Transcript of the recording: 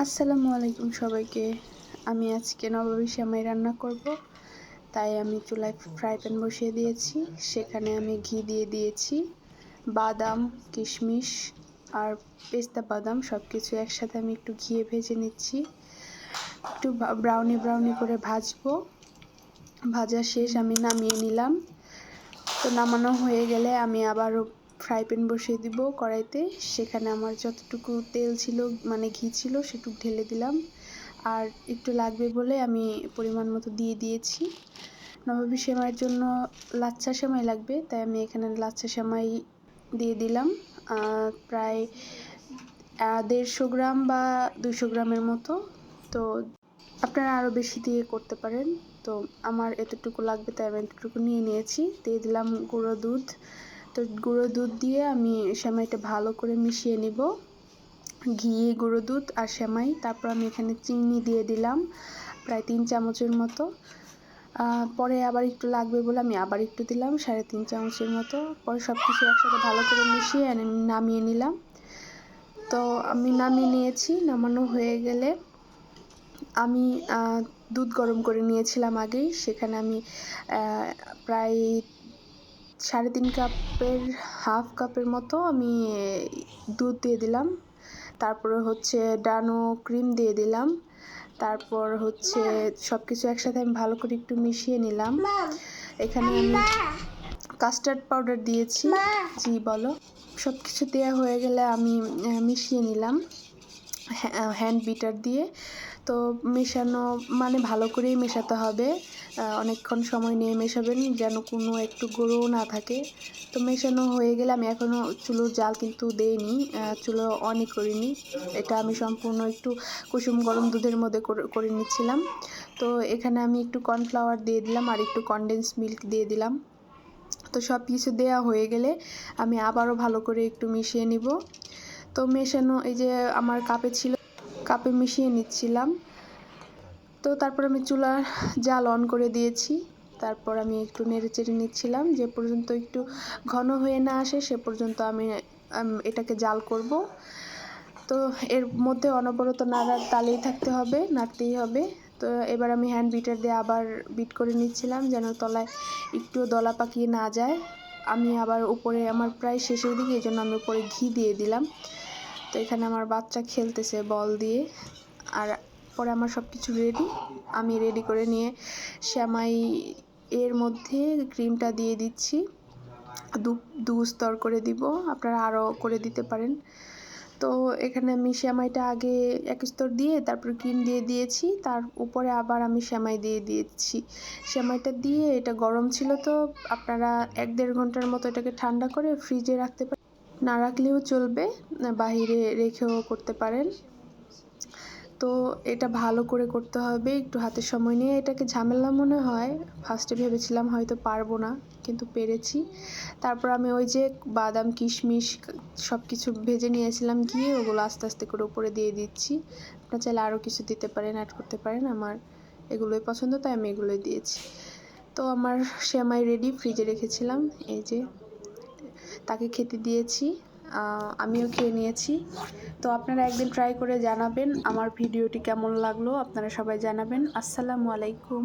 আসসালামু আলাইকুম সবাইকে। আমি আজকে নবাবী সেমাই রান্না করব। তাই আমি চুলায় ফ্রাই প্যান বসিয়ে দিয়েছি। সেখানে আমি ঘি দিয়ে দিয়েছি, বাদাম, কিশমিশ আর পেস্তা বাদাম সব কিছু একসাথে আমি একটু ঘিয়ে ভেজে নিচ্ছি। একটু ব্রাউনি করে ভাজবো। ভাজা শেষ, আমি নামিয়ে নিলাম। তো নামানো হয়ে গেলে আমি আবারও ফ্রাই প্যান বসিয়ে দিব কড়াইতে। সেখানে আমার যতটুকু তেল ছিল, মানে ঘি ছিল, সেটুকু ঢেলে দিলাম। আর একটু লাগবে বলে আমি পরিমাণ মতো দিয়ে দিয়েছি। নবাবী সেমাইয়ের জন্য লাচ্ছা সেমাই লাগবে, তাই আমি এখানে লাচ্ছা সেমাই দিয়ে দিলাম প্রায় 150 গ্রাম বা 200 গ্রামের মতো। তো আপনারা আরও বেশি দিয়ে করতে পারেন। তো আমার এতটুকু লাগবে, তাই আমি এতটুকু নিয়ে নিয়েছি। দিয়ে দিলাম গুঁড়ো দুধ। তো গুঁড়ো দুধ দিয়ে আমি সেমাইটা ভালো করে মিশিয়ে নিব, ঘি, গুঁড়ো দুধ আর সেমাই। তারপর আমি এখানে চিনি দিয়ে দিলাম প্রায় 3 চামচের মতো। পরে আবার একটু লাগবে বলে আমি আবার একটু দিলাম 3.5 চামচের মতো। পরে সব কিছু একসাথে ভালো করে মিশিয়ে নামিয়ে নিলাম। তো আমি নামিয়ে নিয়েছি। নামানো হয়ে গেলে আমি দুধ গরম করে নিয়েছিলাম আগেই। সেখানে আমি প্রায় 3.5 কাপের হাফ কাপের মতো আমি দুধ দিয়ে দিলাম। তারপরে হচ্ছে ডানো ক্রিম দিয়ে দিলাম। তারপর হচ্ছে সব কিছু একসাথে আমি ভালো করে একটু মিশিয়ে নিলাম। এখানে আমি কাস্টার্ড পাউডার দিয়েছি। জি বলো। সব কিছু দেওয়া হয়ে গেলে আমি মিশিয়ে নিলাম হ্যান্ড বিটার দিয়ে। তো মেশানো মানে ভালো করেই মেশাতে হবে। অনেকক্ষণ সময় নিয়ে মেশাবেন, যেন কোনো একটু গুঁড়ো না থাকে। তো মেশানো হয়ে গেলে আমি এখনও চুলোর জাল কিন্তু দেইনি, চুলো অনই করিনি। এটা আমি সম্পূর্ণ একটু কুসুম গরম দুধের মধ্যে করে নিচ্ছিলাম। তো এখানে আমি একটু কর্নফ্লাওয়ার দিয়ে দিলাম আর একটু কনডেন্স মিল্ক দিয়ে দিলাম। তো সব কিছু দেওয়া হয়ে গেলে আমি আবারও ভালো করে একটু মিশিয়ে নিব। তো মেশানো এই যে আমার কাপে ছিল, কাপে মিশিয়ে নিচ্ছিলাম। তো তারপর আমি চুলার জাল অন করে দিয়েছি। তারপর আমি একটু নেড়েচেড়ে নিচ্ছিলাম, যে পর্যন্ত একটু ঘন হয়ে না আসে সে পর্যন্ত আমি এটাকে জাল করব। তো এর মধ্যে অনবরত নাড়ার তালেই থাকতে হবে, নাড়তেই হবে। তো এবার আমি হ্যান্ড বিটার দিয়ে আবার বিট করে নিচ্ছিলাম, যেন তলায় একটু দলা পাকিয়ে না যায়। আমি আবার উপরে আমার প্রায় শেষের দিকে, এই জন্য আমি উপরে ঘি দিয়ে দিলাম। তো এখানে আমার বাচ্চা খেলতেছে বল দিয়ে। আর পরে আমার সব কিছু রেডি। আমি রেডি করে নিয়ে সেমাই এর মধ্যে ক্রিমটা দিয়ে দিচ্ছি। দু স্তর করে দিব, আপনারা আরও করে দিতে পারেন। তো এখানে আমি সেমাইটা আগে এক স্তর দিয়ে তারপর ক্রিম দিয়ে দিয়েছি, তার উপরে আবার আমি সেমাই দিয়ে দিয়েছি। সেমাইটা দিয়ে এটা গরম ছিল, তো আপনারা 1-1.5 ঘন্টার মতো এটাকে ঠান্ডা করে ফ্রিজে রাখতে পারেন। না রাখলেও চলবে, বাহিরে রেখেও করতে পারেন। তো এটা ভালো করে করতে হবে, একটু হাতে সময় নিয়ে। এটাকে ঝামেলা মনে হয়, ফার্স্টে ভেবেছিলাম হয়তো পারবো না, কিন্তু পেরেছি। তারপর আমি ওই যে বাদাম, কিশমিশ সব কিছু ভেজে নিয়েছিলাম ঘিয়ে, ওগুলো আস্তে আস্তে করে উপরে দিয়ে দিচ্ছি। আপনারা চাইলে আরও কিছু দিতে পারেন, অ্যাড করতে পারেন। আমার এগুলোই পছন্দ, তাই আমি এগুলোই দিয়েছি। তো আমার সেমাই রেডি, ফ্রিজে রেখেছিলাম। এই যে তাকে খেতে দিয়েছি, আমিও খেয়ে নিয়েছি। তো আপনারা একদিন ট্রাই করে জানাবেন আমার ভিডিওটি কেমন লাগলো, আপনারা সবাই জানাবেন। আসসালামু আলাইকুম।